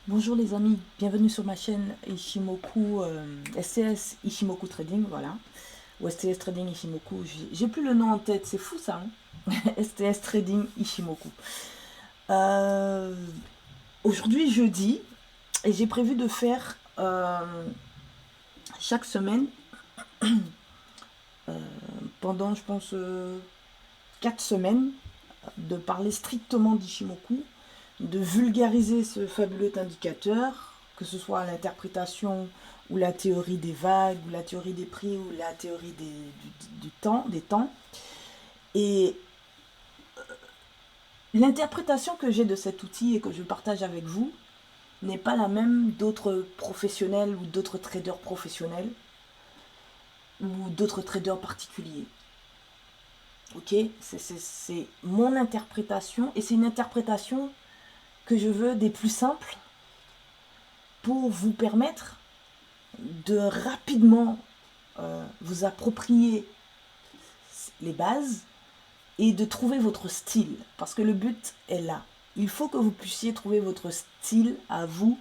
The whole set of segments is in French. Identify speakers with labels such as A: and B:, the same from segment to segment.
A: Bonjour les amis, bienvenue sur ma chaîne Ishimoku, STS Ishimoku Trading, voilà. Ou STS Trading Ishimoku, j'ai plus le nom en tête, c'est fou ça, hein. STS Trading Ishimoku. Euh, Aujourd'hui jeudi, et j'ai prévu de faire chaque semaine, pendant je pense 4 semaines, de parler strictement d'Ishimoku, de vulgariser ce fabuleux indicateur, que ce soit l'interprétation ou la théorie des vagues, ou la théorie des prix, ou la théorie du temps, des temps. Et l'interprétation que j'ai de cet outil et que je partage avec vous n'est pas la même d'autres professionnels ou d'autres traders professionnels ou d'autres traders particuliers. Ok, c'est mon interprétation et c'est une interprétation que je veux des plus simples pour vous permettre de rapidement vous approprier les bases et de trouver votre style. Parce que le but est là. Il faut que vous puissiez trouver votre style à vous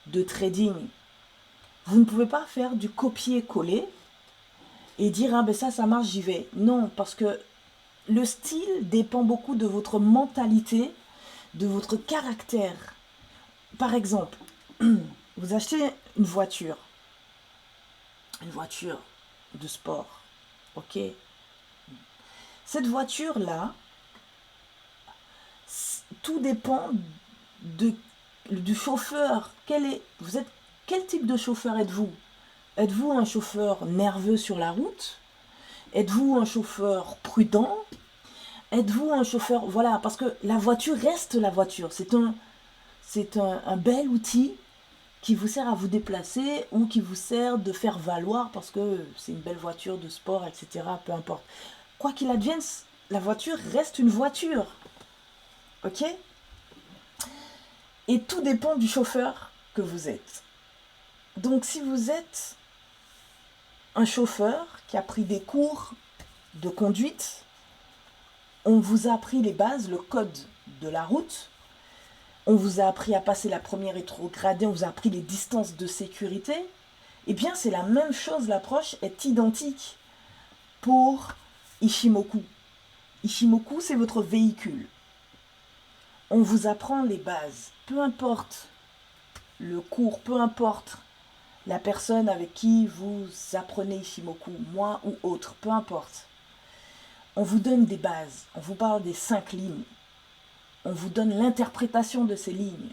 A: de trading. Vous ne pouvez pas faire du copier-coller et dire ah ben ça marche, j'y vais. Non, parce que le style dépend beaucoup de votre mentalité, de votre caractère. Par exemple, vous achetez une voiture de sport, ok. Cette voiture-là, tout dépend de, du chauffeur. Quel type de chauffeur êtes-vous? Êtes-vous un chauffeur nerveux sur la route? Êtes-vous un chauffeur prudent? Êtes-vous un chauffeur... Voilà, parce que la voiture reste la voiture. C'est un bel outil qui vous sert à vous déplacer ou qui vous sert de faire valoir parce que c'est une belle voiture de sport, etc. Peu importe. Quoi qu'il advienne, la voiture reste une voiture. Ok? Et tout dépend du chauffeur que vous êtes. Donc si vous êtes un chauffeur qui a pris des cours de conduite, on vous a appris les bases, le code de la route, on vous a appris à passer la première rétrogradée, on vous a appris les distances de sécurité, eh bien c'est la même chose, l'approche est identique pour Ishimoku. Ishimoku, c'est votre véhicule. On vous apprend les bases, peu importe le cours, peu importe la personne avec qui vous apprenez Ishimoku, moi ou autre, peu importe. On vous donne des bases, on vous parle des 5 lignes, on vous donne l'interprétation de ces lignes.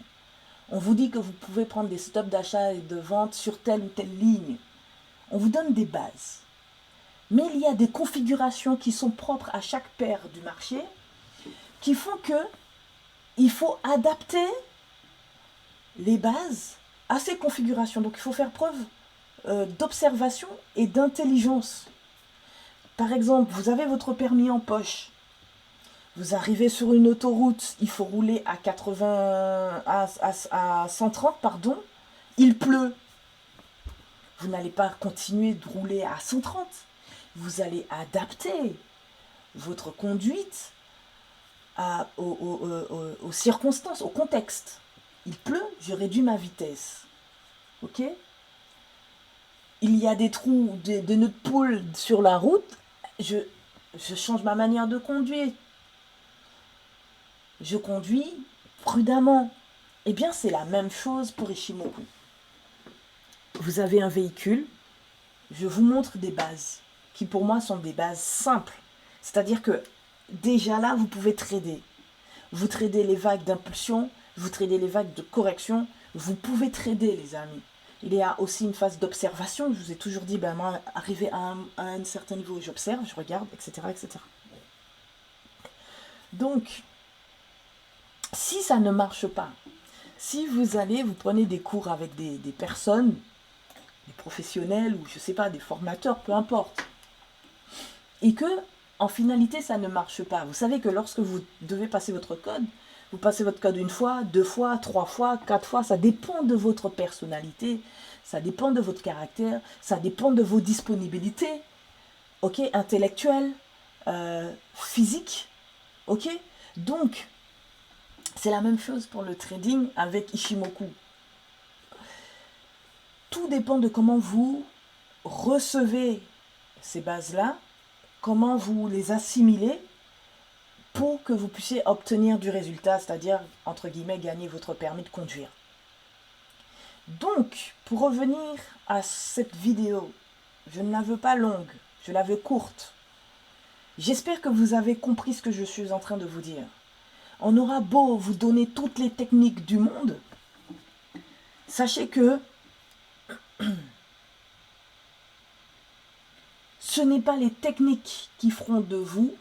A: On vous dit que vous pouvez prendre des stops d'achat et de vente sur telle ou telle ligne. On vous donne des bases. Mais il y a des configurations qui sont propres à chaque paire du marché qui font que il faut adapter les bases à ces configurations. Donc il faut faire preuve d'observation et d'intelligence. Par exemple, vous avez votre permis en poche. Vous arrivez sur une autoroute, il faut rouler à 80, à 130, pardon. Il pleut. Vous n'allez pas continuer de rouler à 130. Vous allez adapter votre conduite aux circonstances, au contexte. Il pleut, je réduis ma vitesse. Ok? Il y a des trous, des nœuds de poule sur la route. Je change ma manière de conduire. Je conduis prudemment. Eh bien, c'est la même chose pour Ishimoku. Vous avez un véhicule, je vous montre des bases qui pour moi sont des bases simples. C'est-à-dire que déjà là, vous pouvez trader. Vous tradez les vagues d'impulsion, vous tradez les vagues de correction, vous pouvez trader les amis. Il y a aussi une phase d'observation, je vous ai toujours dit, ben moi, arrivé à un certain niveau, j'observe, je regarde, etc., etc. Donc, si ça ne marche pas, si vous prenez des cours avec des personnes, des professionnels ou je sais pas, des formateurs, peu importe, et que en finalité ça ne marche pas. Vous savez que lorsque vous devez passer votre code, vous passez votre code une fois, deux fois, trois fois, quatre fois, ça dépend de votre personnalité, ça dépend de votre caractère, ça dépend de vos disponibilités, ok, intellectuelles, physiques, ok. Donc c'est la même chose pour le trading avec Ishimoku. Tout dépend de comment vous recevez ces bases-là, comment vous les assimilez pour que vous puissiez obtenir du résultat, c'est-à-dire, entre guillemets, gagner votre permis de conduire. Donc, pour revenir à cette vidéo, je ne la veux pas longue, je la veux courte. J'espère que vous avez compris ce que je suis en train de vous dire. On aura beau vous donner toutes les techniques du monde, sachez que ce n'est pas les techniques qui feront de vous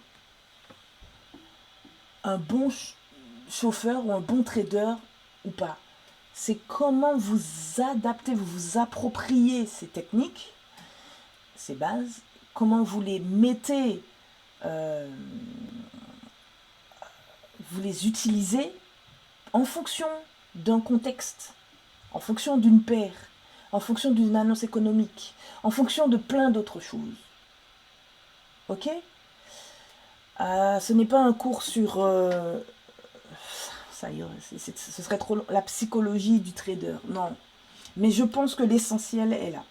A: un bon chauffeur ou un bon trader ou pas. C'est comment vous adaptez, vous vous appropriez ces techniques, ces bases, comment vous les mettez, vous les utilisez en fonction d'un contexte, en fonction d'une paire, en fonction d'une annonce économique, en fonction de plein d'autres choses. Ok ? Ce n'est pas un cours sur... ça y est, ce serait trop long, la psychologie du trader. Non. Mais je pense que l'essentiel est là.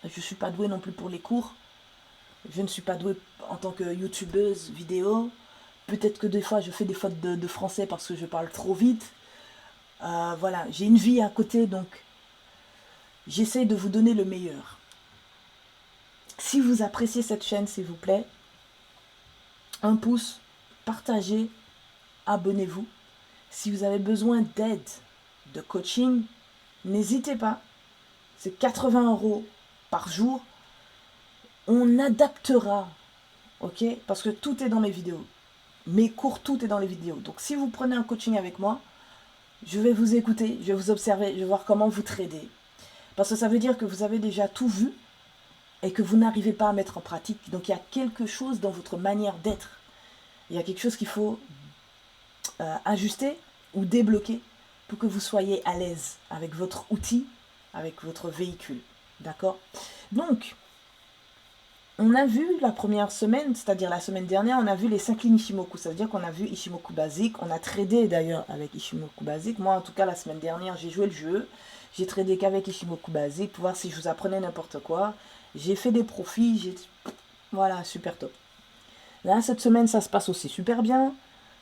A: Je ne suis pas douée non plus pour les cours. Je ne suis pas douée en tant que youtubeuse vidéo. Peut-être que des fois je fais des fautes de français parce que je parle trop vite. Voilà, j'ai une vie à côté, donc j'essaie de vous donner le meilleur. Si vous appréciez cette chaîne, s'il vous plaît, un pouce, partagez, abonnez-vous. Si vous avez besoin d'aide, de coaching, n'hésitez pas. C'est 80 € par jour. On adaptera, ok? Parce que tout est dans mes vidéos. Mes cours, tout est dans les vidéos. Donc si vous prenez un coaching avec moi, je vais vous écouter, je vais vous observer, je vais voir comment vous tradez. Parce que ça veut dire que vous avez déjà tout vu et que vous n'arrivez pas à mettre en pratique. Donc il y a quelque chose dans votre manière d'être. Il y a quelque chose qu'il faut ajuster ou débloquer pour que vous soyez à l'aise avec votre outil, avec votre véhicule. D'accord? Donc, on a vu la première semaine, c'est-à-dire la semaine dernière, on a vu les 5 lignes Ichimoku. Ça veut dire qu'on a vu Ichimoku basique. On a tradé d'ailleurs avec Ichimoku basique. Moi, en tout cas, la semaine dernière, j'ai joué le jeu. J'ai tradé qu'avec Ichimoku basique pour voir si je vous apprenais n'importe quoi. J'ai fait des profits. Voilà, super top. Là, cette semaine, ça se passe aussi super bien.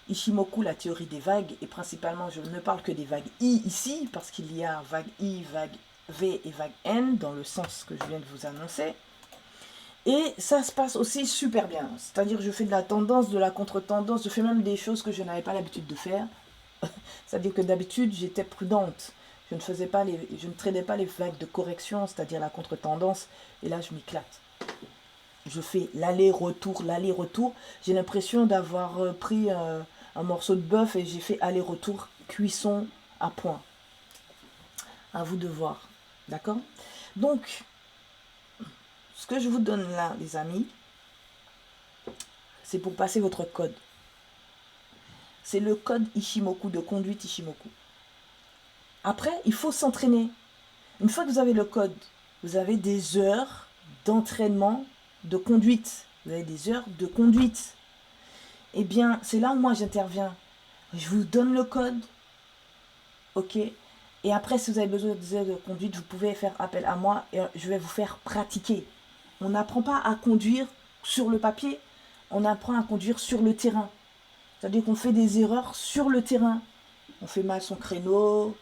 A: Ichimoku, la théorie des vagues, et principalement, je ne parle que des vagues I ici, parce qu'il y a vague I, vague V et vague N, dans le sens que je viens de vous annoncer. Et ça se passe aussi super bien. C'est-à-dire, je fais de la tendance, de la contre-tendance, je fais même des choses que je n'avais pas l'habitude de faire. C'est-à-dire que d'habitude, j'étais prudente. Je ne tradais pas les vagues de correction, c'est-à-dire la contre-tendance, et là, je m'éclate. Je fais l'aller-retour, l'aller-retour. J'ai l'impression d'avoir pris un morceau de bœuf et j'ai fait aller-retour, cuisson à point. À vous de voir. D'accord? Donc, ce que je vous donne là, les amis, c'est pour passer votre code. C'est le code Ichimoku, de conduite Ichimoku. Après, il faut s'entraîner. Une fois que vous avez le code, vous avez des heures d'entraînement de conduite. Vous avez des heures de conduite. Eh bien, c'est là où moi j'interviens. Je vous donne le code. Ok. Et après, si vous avez besoin des heures de conduite, vous pouvez faire appel à moi et je vais vous faire pratiquer. On n'apprend pas à conduire sur le papier. On apprend à conduire sur le terrain. C'est-à-dire qu'on fait des erreurs sur le terrain. On fait mal son créneau,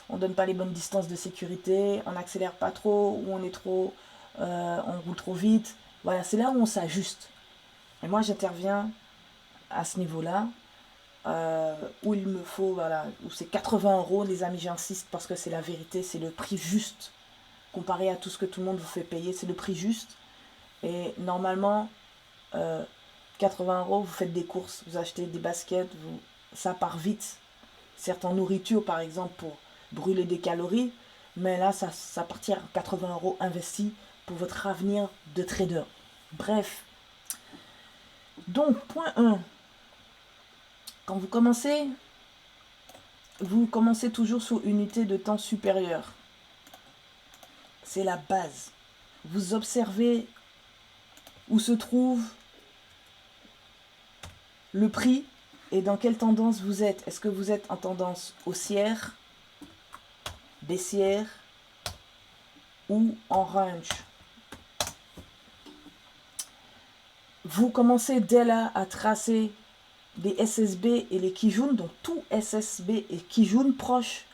A: on ne donne pas les bonnes distances de sécurité, on n'accélère pas trop, ou on roule trop vite. Voilà, c'est là où on s'ajuste. Et moi, j'interviens à ce niveau-là, où il me faut, voilà, où c'est 80 €, les amis, j'insiste, parce que c'est la vérité, c'est le prix juste. Comparé à tout ce que tout le monde vous fait payer, c'est le prix juste. Et normalement, 80 €, vous faites des courses, vous achetez des baskets, ça part vite. Certes en nourriture, par exemple, pour brûler des calories, mais là, ça partira 80 € investis pour votre avenir de trader. Bref. Donc, point 1. Quand vous commencez toujours sur une unité de temps supérieure. C'est la base. Vous observez où se trouve le prix et dans quelle tendance vous êtes. Est-ce que vous êtes en tendance haussière, baissière ou en range. Vous commencez dès là à tracer les SSB et les Kijun, donc tout SSB et Kijun proche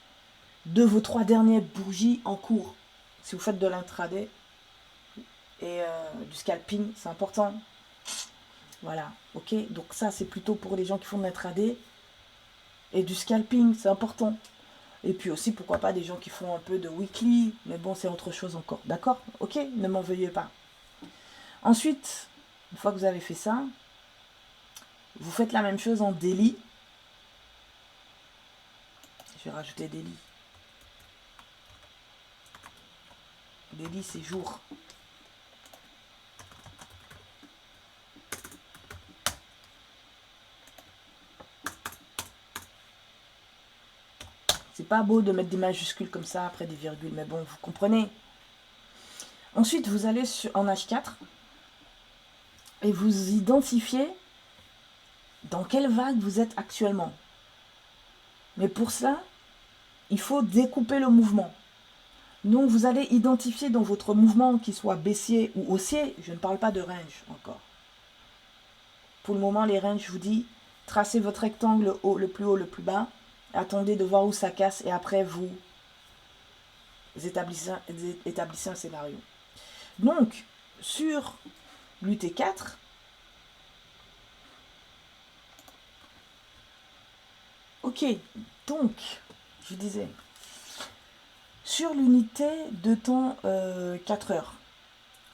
A: de vos 3 dernières bougies en cours. Si vous faites de l'intraday et du scalping, c'est important. Voilà, ok. Donc ça, c'est plutôt pour les gens qui font de l'intraday et du scalping, c'est important. Et puis aussi, pourquoi pas, des gens qui font un peu de weekly, mais bon, c'est autre chose encore. D'accord? Ok, ne m'en veuillez pas. Ensuite, une fois que vous avez fait ça, vous faites la même chose en daily. Je vais rajouter daily. Daily, c'est jour. C'est pas beau de mettre des majuscules comme ça après des virgules, mais bon, vous comprenez. Ensuite, vous allez en H4 et vous identifiez dans quelle vague vous êtes actuellement. Mais pour cela, il faut découper le mouvement. Donc, vous allez identifier dans votre mouvement, qu'il soit baissier ou haussier, je ne parle pas de range encore. Pour le moment, les ranges, je vous dis, tracez votre rectangle le plus haut, le plus bas, attendez de voir où ça casse et après, vous établissez un scénario. Donc, sur l'UT4, ok, donc, je disais, sur l'unité de temps 4 heures,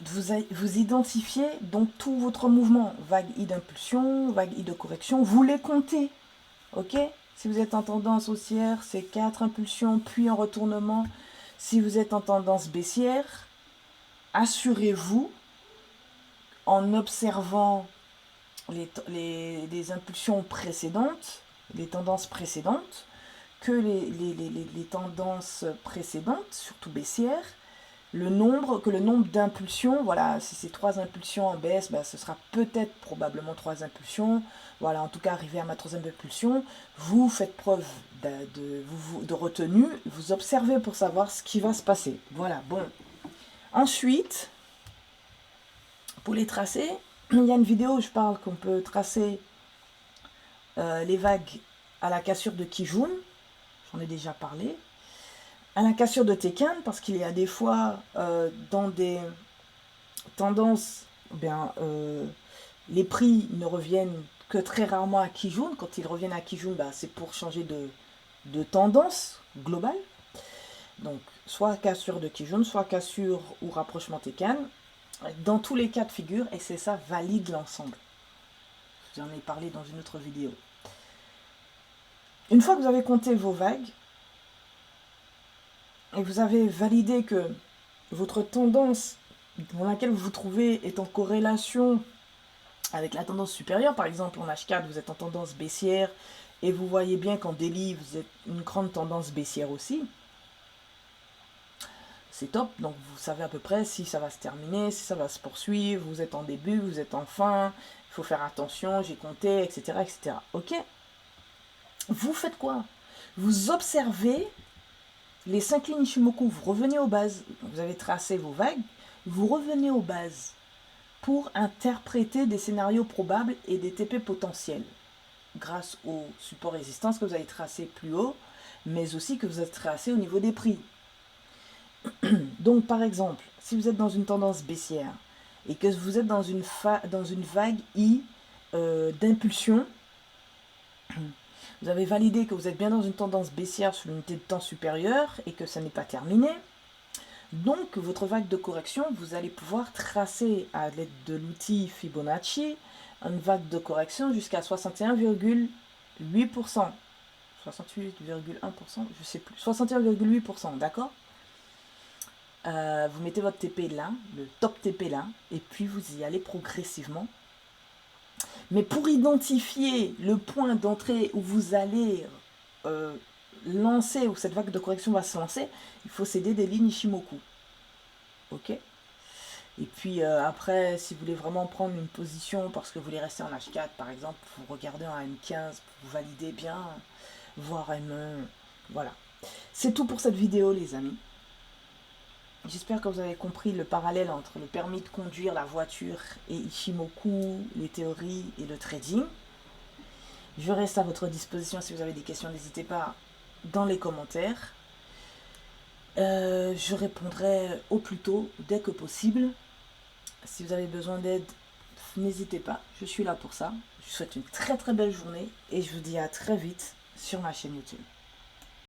A: vous identifiez donc tout votre mouvement, vague I d'impulsion, vague I de correction, vous les comptez, ok? Si vous êtes en tendance haussière, c'est 4 impulsions, puis en retournement. Si vous êtes en tendance baissière, assurez-vous, en observant les impulsions précédentes, les tendances précédentes, que les tendances précédentes, surtout baissières, que le nombre d'impulsions, voilà, si c'est 3 impulsions en baisse, ce sera peut-être probablement 3 impulsions. Voilà, en tout cas, arrivé à ma 3e impulsion, vous faites preuve de retenue, vous observez pour savoir ce qui va se passer. Voilà, bon. Ensuite, pour les tracer, il y a une vidéo où je parle qu'on peut tracer les vagues à la cassure de Kijun. J'en ai déjà parlé. À la cassure de Tenkan, parce qu'il y a des fois dans des tendances, les prix ne reviennent que très rarement à Kijun. Quand ils reviennent à Kijun, c'est pour changer de tendance globale. Donc, soit cassure de Kijun, soit cassure ou rapprochement Tenkan. Dans tous les cas de figure, et c'est ça, valide l'ensemble. J'en ai parlé dans une autre vidéo. Une fois que vous avez compté vos vagues, et vous avez validé que votre tendance dans laquelle vous vous trouvez est en corrélation avec la tendance supérieure, par exemple en H4 vous êtes en tendance baissière et vous voyez bien qu'en daily vous êtes une grande tendance baissière aussi, c'est top. Donc vous savez à peu près si ça va se terminer, si ça va se poursuivre, vous êtes en début, vous êtes en fin, il faut faire attention, j'ai compté, etc. etc. Ok. Vous faites quoi? Vous observez les 5 lignes Ishimoku, vous revenez aux bases, vous avez tracé vos vagues, vous revenez aux bases pour interpréter des scénarios probables et des TP potentiels grâce au support résistance que vous avez tracé plus haut, mais aussi que vous avez tracé au niveau des prix. Donc par exemple, si vous êtes dans une tendance baissière et que vous êtes dans une vague I d'impulsion, vous avez validé que vous êtes bien dans une tendance baissière sur l'unité de temps supérieure et que ça n'est pas terminé. Donc, votre vague de correction, vous allez pouvoir tracer à l'aide de l'outil Fibonacci une vague de correction jusqu'à 61,8%. 68,1%, je sais plus. 61,8%, d'accord? Vous mettez votre TP là, le top TP là, et puis vous y allez progressivement. Mais pour identifier le point d'entrée où vous allez lancer, où cette vague de correction va se lancer, il faut s'aider des lignes Ishimoku. Ok? Et puis après, si vous voulez vraiment prendre une position parce que vous voulez rester en H4 par exemple, vous regardez en M15, vous validez bien, voire M1, voilà. C'est tout pour cette vidéo, les amis. J'espère que vous avez compris le parallèle entre le permis de conduire la voiture et Ichimoku, les théories et le trading. Je reste à votre disposition. Si vous avez des questions, n'hésitez pas dans les commentaires. Je répondrai au plus tôt, dès que possible. Si vous avez besoin d'aide, n'hésitez pas, je suis là pour ça. Je vous souhaite une très très belle journée et je vous dis à très vite sur ma chaîne YouTube.